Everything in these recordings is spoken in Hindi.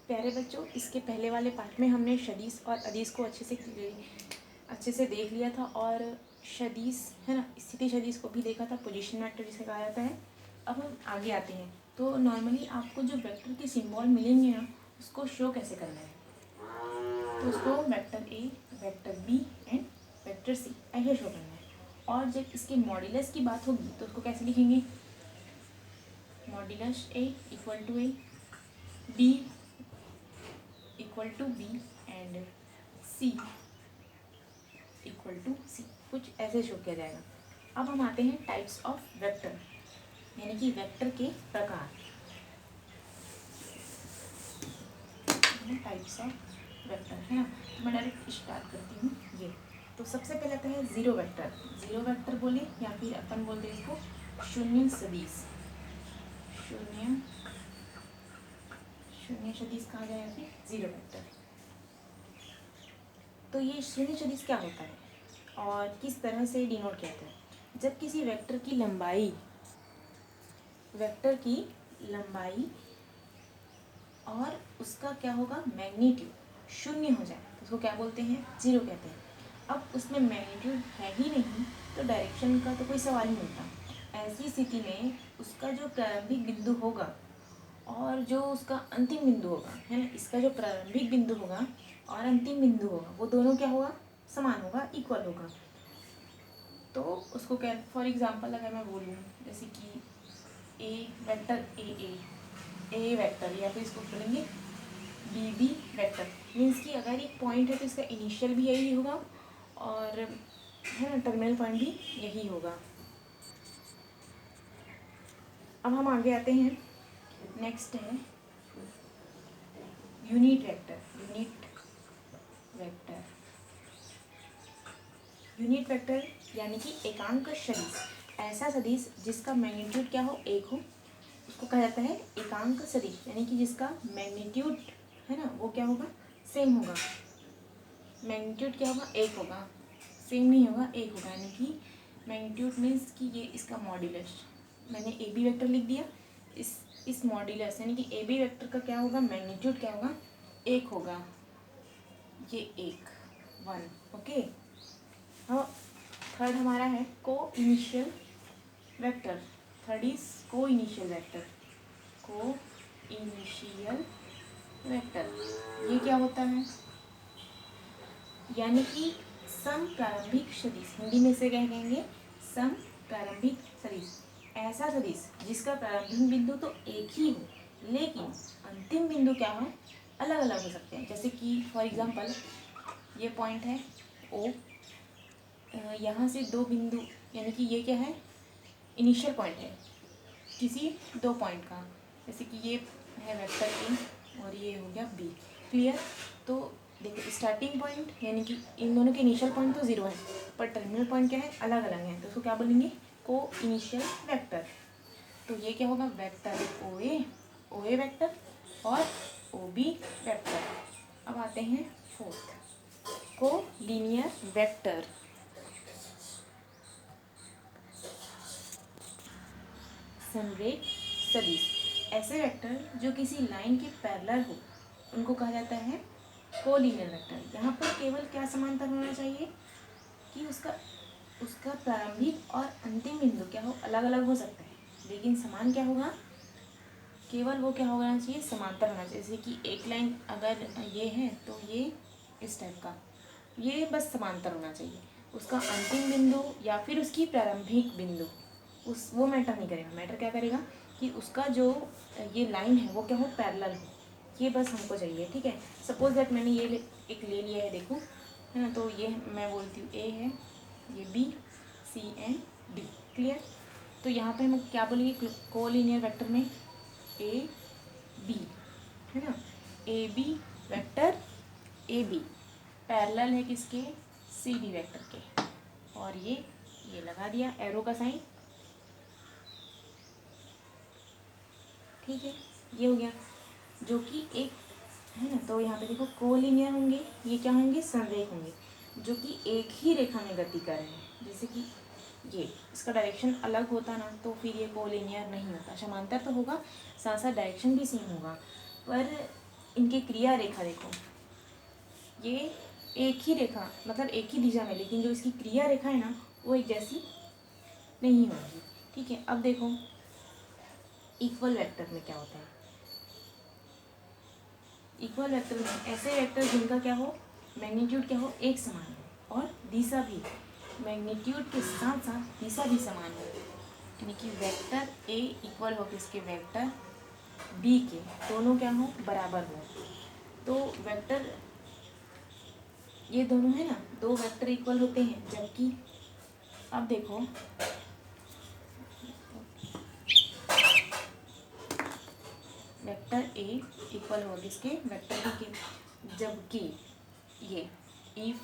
प्यारे बच्चों, इसके पहले वाले पार्ट में हमने सदिश और अदिश को अच्छे से देख लिया था और सदिश है ना, स्थिति सदिश को भी देखा था, पोजीशन वेक्टर जिसे कहा जाता है। अब हम आगे आते हैं। तो नॉर्मली आपको जो वेक्टर के सिंबल मिलेंगे ना, उसको शो कैसे करना है, तो उसको vector A, vector B and vector C ऐसे शो करना है। और जब इसके मॉड्यूलस की बात होगी तो उसको कैसे लिखेंगे, modulus A equal to A, B equal to B and C equal to C, कुछ ऐसे शो किया जाएगा। अब हम आते हैं टाइप्स ऑफ वेक्टर, यानी कि वेक्टर के प्रकार, टाइप्स ऑफ वेक्टर है ना। तो मैं डायरेक्ट स्टार्ट करती हूँ। ये तो सबसे पहले आता है जीरो वेक्टर। जीरो वेक्टर बोले या फिर अपन बोलते हैं इसको शून्य सदिश, शून्य सदिश कहा जाए या फिर जीरो वेक्टर। तो ये शून्य सदिश क्या होता है और किस तरह से डिनोट किया जाता है, जब किसी वेक्टर की लंबाई और उसका क्या होगा, मैग्नीट्यूड शून्य हो जाए तो उसको क्या बोलते हैं, जीरो कहते हैं। अब उसमें मैग्नीट्यूड है ही नहीं तो डायरेक्शन का तो कोई सवाल ही नहीं होता। ऐसी स्थिति में उसका जो प्रारंभिक बिंदु होगा और जो उसका अंतिम बिंदु होगा, है ना, इसका जो प्रारंभिक बिंदु होगा और अंतिम बिंदु होगा वो दोनों क्या होगा, समान होगा, इक्वल होगा। तो उसको क्या, फॉर एग्जांपल अगर मैं बोलूँ जैसे कि ए वेक्टर ए वेक्टर, या फिर इसको बोलेंगे बी वेक्टर, मीन्स कि अगर एक पॉइंट है तो इसका इनिशियल भी यही होगा और है ना टर्मिनल पॉइंट भी यही होगा। अब हम आगे आते हैं, नेक्स्ट है यूनिट वेक्टर। यूनिट वेक्टर यानी कि एकांक सदिश, ऐसा सदिश जिसका मैग्नीट्यूड क्या हो, एक हो, उसको कहा जाता है एकांक सदिश, यानी कि जिसका मैग्नीट्यूड है ना वो क्या होगा, सेम होगा। मैग्नीट्यूड क्या होगा, एक होगा, सेम नहीं होगा, एक होगा, यानी कि मैग्नीट्यूड मीन्स कि ये इसका मॉड्यूलस, मैंने ए बी वेक्टर लिख दिया, इस मॉड्यूलस यानी कि ए बी वेक्टर का क्या होगा, मैग्नीट्यूड क्या होगा, एक होगा, ये एक, वन, ओके। हाँ, थर्ड हमारा है को इनिशियल वेक्टर। थर्ड इज को इनिशियल वेक्टर। ये क्या होता है, यानी कि सम प्रारंभिक सदिश, हिंदी में से क्या कहेंगे, सम प्रारंभिक सदिश, ऐसा सदिश जिसका प्रारंभिक बिंदु तो एक ही हो लेकिन अंतिम बिंदु क्या हो, अलग अलग हो सकते हैं। जैसे कि फॉर एग्जांपल ये पॉइंट है ओ, यहाँ से दो बिंदु, यानी कि ये क्या है, इनिशियल पॉइंट है किसी दो पॉइंट का, जैसे कि ये है वेक्टर ए और ये हो गया बी, क्लियर। तो देखो स्टार्टिंग पॉइंट यानी कि इन दोनों के इनिशियल पॉइंट तो जीरो है पर टर्मिनल पॉइंट क्या है, अलग अलग है, तो उसको क्या बोलेंगे, को इनिशियल वेक्टर। तो ये क्या होगा, वेक्टर ओ ए वेक्टर और ओ बी वेक्टर। अब आते हैं फोर्थ, को लीनियर वेक्टर। समरेख सदिश, ऐसे वेक्टर जो किसी लाइन के पैरेलल हो उनको कहा जाता है कोलिनियर वेक्टर। यहाँ पर केवल क्या समांतर होना चाहिए कि उसका प्रारंभिक और अंतिम बिंदु क्या हो, अलग अलग हो सकता है लेकिन समान क्या होगा, केवल वो क्या होना चाहिए, समांतर होना चाहिए। जैसे कि एक लाइन अगर ये है तो ये इस टाइप का, ये बस समांतर होना चाहिए। उसका अंतिम बिंदु या फिर उसकी प्रारंभिक बिंदु उस वो मैटर नहीं करेगा, मैटर क्या करेगा कि उसका जो ये लाइन है वो क्या हो, पैरेलल हो, ये बस हमको चाहिए, ठीक है। सपोज दैट मैंने ये एक ले लिया है, देखो है ना, तो ये मैं बोलती हूँ ए है, ये B, C and D, clear. तो यहाँ पे हम क्या बोलेंगे, कोलिनियर वेक्टर में ए बी, है ना, A B vector, A B parallel है किसके, सी डी वेक्टर के, और ये लगा दिया एरो का साइन, ठीक है, ये हो गया जो कि एक है ना। तो यहाँ पे देखो कोलिनियर होंगे, ये क्या होंगे, संरेख होंगे जो कि एक ही रेखा में गति कर रहे हैं। जैसे कि ये इसका डायरेक्शन अलग होता ना तो फिर ये कोलिनियर नहीं होता, समांतर तो होगा साथ साथ डायरेक्शन भी सेम होगा, पर इनकी क्रिया रेखा देखो, ये एक ही रेखा मतलब एक ही दिशा में, लेकिन जो इसकी क्रिया रेखा है ना वो एक जैसी नहीं होगी। ठीक है, अब देखो इक्वल वेक्टर में क्या होता है। इक्वल वेक्टर में ऐसे वेक्टर जिनका क्या हो, मैग्नीट्यूड क्या हो, एक समान हो और दिशा भी मैग्नीट्यूड के साथ साथ दिशा भी समान हो, यानी कि वेक्टर ए इक्वल हो किसके, वेक्टर बी के, दोनों क्या हो, बराबर हो। तो वेक्टर ये दोनों है ना, दो वेक्टर इक्वल होते हैं, जबकि अब देखो वेक्टर ए इक्वल हो किसके, वेक्टर बी के, जबकि ये इफ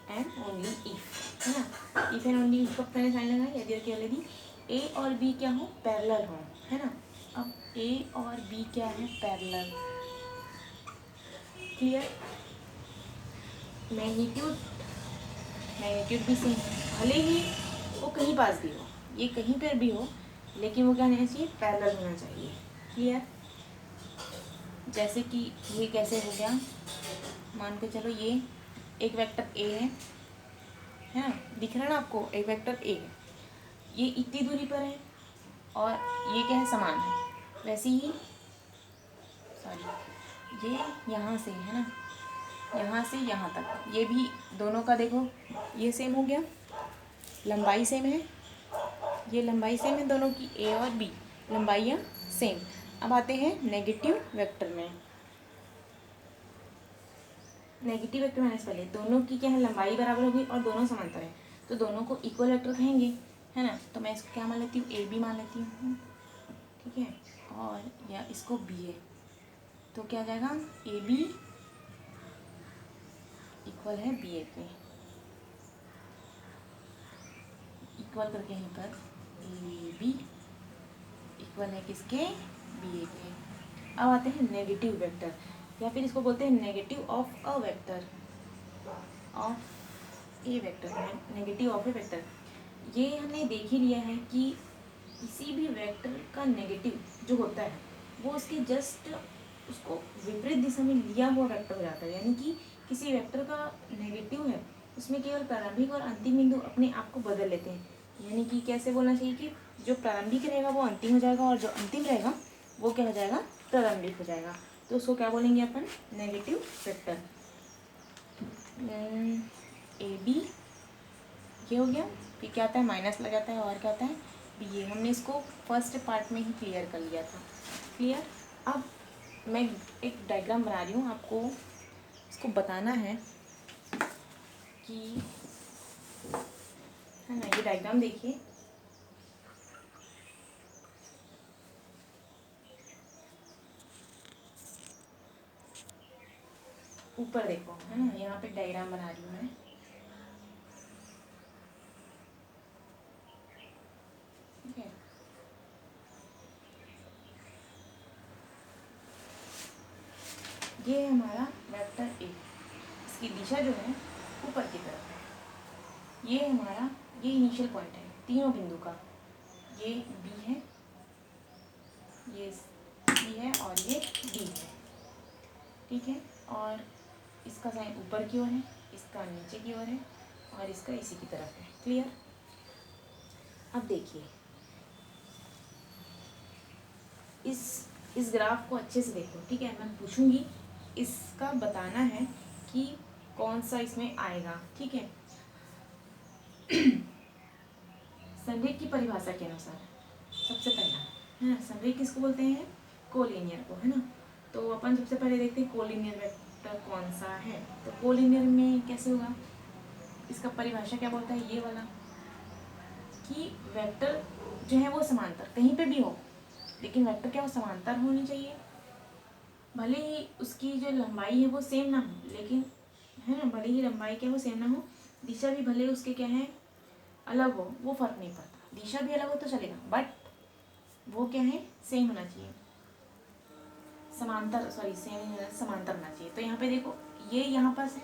एंड ओनली इफ है ना, इफ एंड ओनली इफ का मैंने साइन लगाया, यदि और केवल यदि ए और बी क्या हो, पैरेलल हो, है ना। अब ए और बी क्या है, पैरेलल, क्लियर। मैग्नीट्यूड भी सेम, भले ही वो कहीं पास भी हो, ये कहीं पर भी हो, लेकिन वो क्या होना चाहिए, पैरेलल होना चाहिए, क्लियर। जैसे कि ये कैसे हो गया, मान के चलो ये एक वेक्टर ए है ना, दिख रहा है ना आपको, एक वेक्टर ए है, ये इतनी दूरी पर है और ये क्या है, समान है। वैसे ही सॉरी, ये यहाँ से है ना, यहाँ से यहाँ तक, ये भी दोनों का देखो ये सेम हो गया, लंबाई सेम है, ये लंबाई सेम है दोनों की, ए और बी लंबाइयाँ सेम। अब आते हैं नेगेटिव वेक्टर में। नेगेटिव वेक्टर माइनस पहले दोनों की क्या है, लंबाई बराबर होगी और दोनों समांतर है, तो दोनों को इक्वल वेक्टर कहेंगे, है ना। तो मैं इसको क्या मान लेती हूँ, ए बी मान लेती हूँ, ठीक है, और या इसको बी है, तो क्या आ जाएगा, ए बी इक्वल है बी ए के, इक्वल करके यहीं पर ए बी इक्वल है किसके, बी ए के। अब आते हैं नेगेटिव वेक्टर, या फिर इसको बोलते हैं negative of a vector, of A vector, negative of A vector. ये हमने देख ही लिया है कि किसी भी वेक्टर का नेगेटिव जो होता है वो उसके जस्ट उसको विपरीत दिशा में लिया हुआ वेक्टर हो जाता है, यानी कि किसी वेक्टर का नेगेटिव है उसमें केवल प्रारंभिक और अंतिम बिंदु अपने आप को बदल लेते हैं, यानी कि कैसे बोलना चाहिए कि जो प्रारंभिक रहेगा वो अंतिम हो जाएगा और जो अंतिम रहेगा वो क्या हो जाएगा, प्रारंभिक हो जाएगा। तो उसको क्या बोलेंगे अपन, नेगेटिव वेक्टर। ए बी ये हो गया, फिर क्या आता है, माइनस लग जाता है, और क्या आता है, बी ए। हमने इसको फर्स्ट पार्ट में ही क्लियर कर लिया था, क्लियर। अब मैं एक डायग्राम बना रही हूँ, आपको इसको बताना है कि, है ना, ये डायग्राम देखिए, ऊपर देखो, है ना, यहाँ पे डायग्राम बना रही हूँ मैं, ठीक है। ये है हमारा वेक्टर ए, इसकी दिशा जो है ऊपर की तरफ है। ये हमारा, ये इनिशियल पॉइंट है तीनों बिंदु का, ये बी है, ये सी है और ये डी है, ठीक है। और इसका साइन ऊपर की ओर है, इसका नीचे की ओर है और इसका इसी की तरफ है, क्लियर। अब देखिए इस ग्राफ को अच्छे से देखो, ठीक है। मैं पूछूंगी, इसका बताना है कि कौन सा इसमें आएगा, ठीक है। संरेख की परिभाषा के अनुसार सबसे पहला, है ना, संरेख किसको बोलते हैं, कोलिनियर को, है ना। तो अपन सबसे पहले देखते हैं कोलिनियर वेक्टर कौन सा है। तो कोलिनियर में कैसे होगा, इसका परिभाषा क्या बोलता है, ये वाला, कि वेक्टर जो है वो समांतर कहीं पे भी हो, लेकिन वेक्टर क्या हो, समांतर होनी चाहिए, भले ही उसकी जो लंबाई है वो सेम ना हो, लेकिन, है ना, भले ही लंबाई क्या हो, सेम ना हो, दिशा भी भले उसके क्या है, अलग हो, वो फर्क नहीं पड़ता, दिशा भी अलग हो तो चलेगा, बट वो क्या है, सेम होना चाहिए, समांतर, सॉरी सेम समांतर होना चाहिए। तो यहाँ पे देखो ये यहाँ पास है,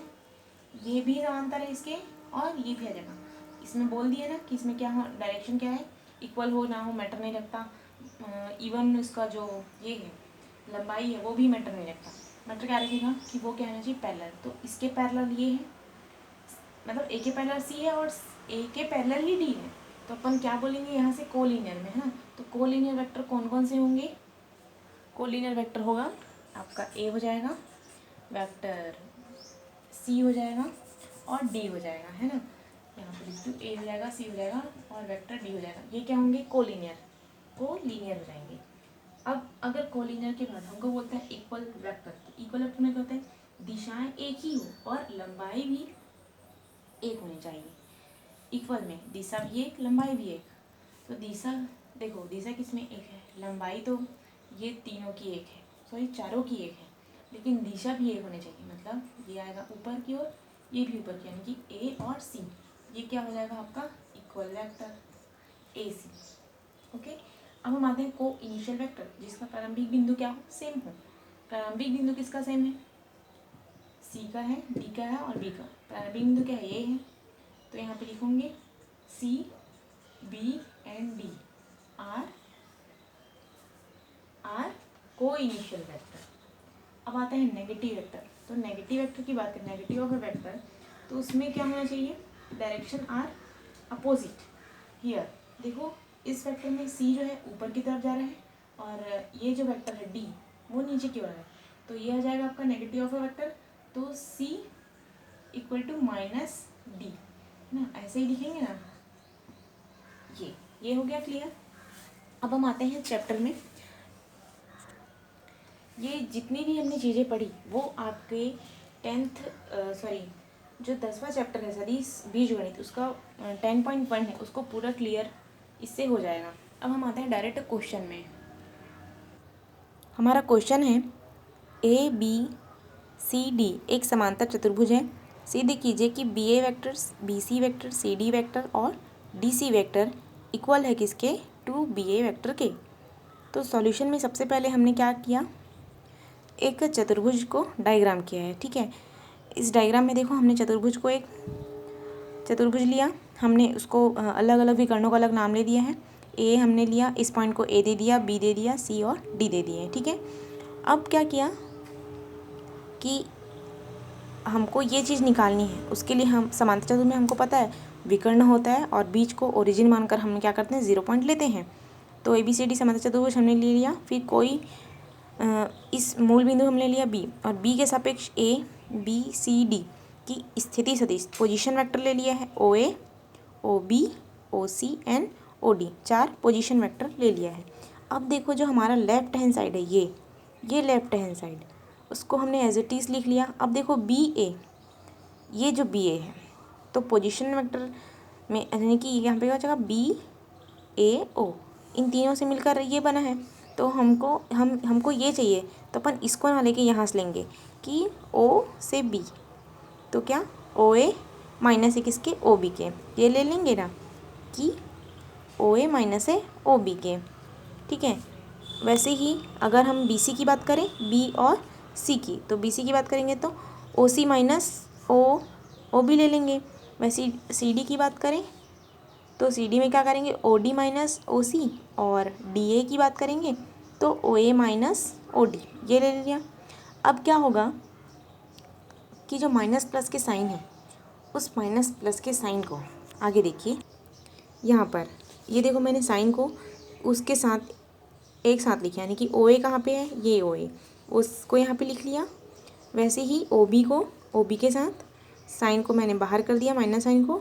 ये भी समांतर है इसके, और ये भी आ जाएगा, इसमें बोल दिया ना कि इसमें क्या हो, डायरेक्शन क्या है, इक्वल हो ना हो मैटर नहीं रखता, इवन इसका जो ये है लंबाई है वो भी मैटर नहीं रखता। मैटर क्या रखेगा कि वो क्या होना चाहिए, पैरेलल। तो इसके पैरेलल ये है, मतलब ए के पैरेलल सी है और ए के पैरेलल ही डी है, तो अपन क्या बोलेंगे यहाँ से कोलिनियर में, है ना। तो कोलिनियर वेक्टर कौन कौन से होंगे, कोलिनियर वेक्टर होगा आपका ए हो जाएगा, वेक्टर सी हो जाएगा और डी हो जाएगा, है ना। यहाँ पर लिख दूँ, ए हो जाएगा, सी हो जाएगा और वेक्टर डी हो जाएगा। ये क्या होंगे, कोलिनियर हो जाएंगे। अब अगर कोलिनियर के बाद हमको बोलते हैं इक्वल वेक्टर, तो इक्वल वेक्टर में क्या होता है, दिशाएं एक ही हो और लंबाई भी एक होनी चाहिए। इक्वल में दिशा भी एक, लंबाई भी एक। तो दिशा देखो, दिशा किसमें एक है, लंबाई तो ये तीनों की एक है, सॉरी चारों की एक है, लेकिन दिशा भी एक होनी चाहिए। मतलब ये आएगा ऊपर की ओर, ये भी ऊपर की, यानी कि ए और सी, ये क्या हो जाएगा आपका equal vector A C. Okay, अब हम आते हैं को इनिशियल वेक्टर, जिसका प्रारंभिक बिंदु क्या हो, सेम हो। प्रारंभिक बिंदु किसका सेम है, सी का है, डी का है और बी का। प्रारंभिक बिंदु क्या है, ए है, तो यहाँ पे लिखोगे C B and D R को इनिशियल वेक्टर। अब आता है नेगेटिव वेक्टर। तो नेगेटिव वेक्टर की बात करें, नेगेटिव ऑफ ए वेक्टर, तो उसमें क्या होना चाहिए, डायरेक्शन आर अपोजिट। हियर देखो, इस वेक्टर में सी जो है ऊपर की तरफ जा रहा है और ये जो वेक्टर है डी वो नीचे की ओर है, तो ये आ जाएगा आपका नेगेटिव ऑफ ए वेक्टर। तो सी इक्वल टू माइनस डी ना, ऐसे ही लिखेंगे ना। ये हो गया क्लियर। अब हम आते हैं चैप्टर में। ये जितनी भी हमने चीज़ें पढ़ी वो आपके जो 10वां चैप्टर है सदिश बीजगणित, उसका 10.1 है, उसको पूरा क्लियर इससे हो जाएगा। अब हम आते हैं डायरेक्ट क्वेश्चन में। हमारा क्वेश्चन है ए बी सी डी एक समांतर चतुर्भुज है। सिद्ध कीजिए कि B A vector, B C vector, C D vector और डी सी वेक्टर इक्वल है किसके, टू बी ए वेक्टर के। तो सॉल्यूशन में सबसे पहले हमने क्या किया, एक चतुर्भुज को डायग्राम किया है। ठीक है, इस डायग्राम में देखो हमने चतुर्भुज को एक चतुर्भुज लिया, हमने उसको अलग अलग विकर्णों का अलग नाम ले दिया है। ए हमने लिया, इस पॉइंट को ए दे दिया, बी दे दिया, सी और डी दे दिए। ठीक है, अब क्या किया कि हमको ये चीज़ निकालनी है, उसके लिए हम समांतर चतुर्भुज में हमको पता है विकर्ण होता है और बीच को ओरिजिन मानकर हम क्या करते हैं, 0 पॉइंट लेते हैं। तो ए बी सी डी समांतर चतुर्भुज हमने ले लिया। फिर कोई इस मूल बिंदु हमने लिया बी, और बी के सापेक्ष ए बी सी डी की स्थिति सदिश पोजीशन वेक्टर ले लिया है, O A O B O C and O D, 4 position vector ले लिया है। अब देखो जो हमारा लेफ्ट हैंड साइड है, ये लेफ्ट हैंड साइड, उसको हमने एज इट इज़ लिख लिया। अब देखो बी ए, ये जो बी ए है, तो पोजीशन वेक्टर में यानी कि यहाँ पे क्या हो जाएगा, बी ए ओ, इन तीनों से मिलकर ये बना है। तो हमको ये चाहिए, तो अपन इसको ना लेके यहाँ से लेंगे कि ओ से बी, तो क्या ओ ए माइनस ए किसके, ओ बी के, ये ले लेंगे ना कि ओ ए माइनस ए ओ बी के। ठीक है, वैसे ही अगर हम बी सी की बात करें, बी और सी की, तो बी सी की बात करेंगे तो ओ सी माइनस ओ बी ले लेंगे। वैसे सी डी की बात करें तो सी डी में क्या करेंगे, ओ डी माइनस ओ सी, और डी ए की बात करेंगे तो ओ ए माइनस ओ डी, ये ले लिया। अब क्या होगा कि जो माइनस प्लस के साइन है, उस माइनस प्लस के साइन को आगे देखिए, यहाँ पर ये देखो मैंने साइन को उसके साथ एक साथ लिखा, यानी कि ओ ए कहाँ पे है, ये ओ ए, उसको यहाँ पे लिख लिया। वैसे ही ओ बी को ओ बी के साथ साइन को मैंने बाहर कर दिया, माइनस साइन को,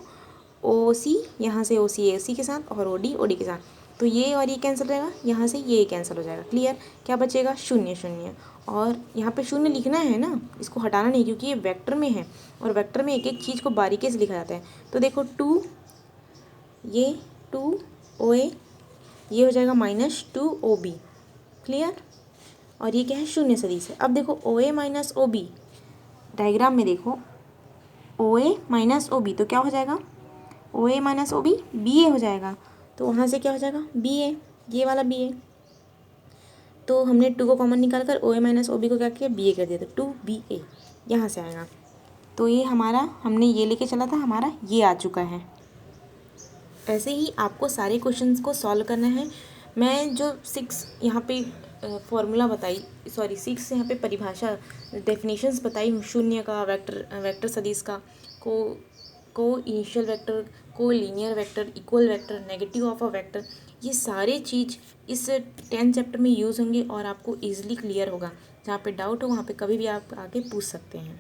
ओ सी यहाँ से ओ सी के साथ और ओ डी के साथ, तो ये और ये कैंसिल रहेगा, यहाँ से ये कैंसिल हो जाएगा। क्लियर, क्या बचेगा, 0 0, और यहाँ पे 0 लिखना है ना, इसको हटाना नहीं, क्योंकि ये वेक्टर में है और वेक्टर में एक एक चीज़ को बारीकी से लिखा जाता है। तो देखो 2, ये 2 ओ ए, ये हो जाएगा -2 ओ बी। क्लियर, और ये क्या है, 0 सदिश है। अब देखो ओ ए माइनस ओ बी, डायग्राम में देखो ओ ए माइनस ओ बी, तो क्या हो जाएगा, ओ ए माइनस ओ बी, बी ए हो जाएगा। तो वहाँ से क्या हो जाएगा, बी ए, ये वाला बी ए। तो हमने 2 को कॉमन निकाल कर ओ ए माइनस ओ बी को क्या किया, बी ए कर दिया, तो 2BA यहाँ से आएगा। तो ये हमारा, हमने ये लेके चला था, हमारा ये आ चुका है। ऐसे ही आपको सारे क्वेश्चंस को सॉल्व करना है। मैं जो 6 यहाँ पे फॉर्मूला बताई, सॉरी 6 से यहाँ पे परिभाषा डेफिनेशंस बताई शून्य का, वेक्टर सदिश का, को इनिशियल वेक्टर, को linear vector, equal vector, negative of a vector, ये सारे चीज़ इस 10th चैप्टर में यूज़ होंगे और आपको ईजिली क्लियर होगा। जहाँ पे डाउट हो वहाँ पे कभी भी आप आके पूछ सकते हैं।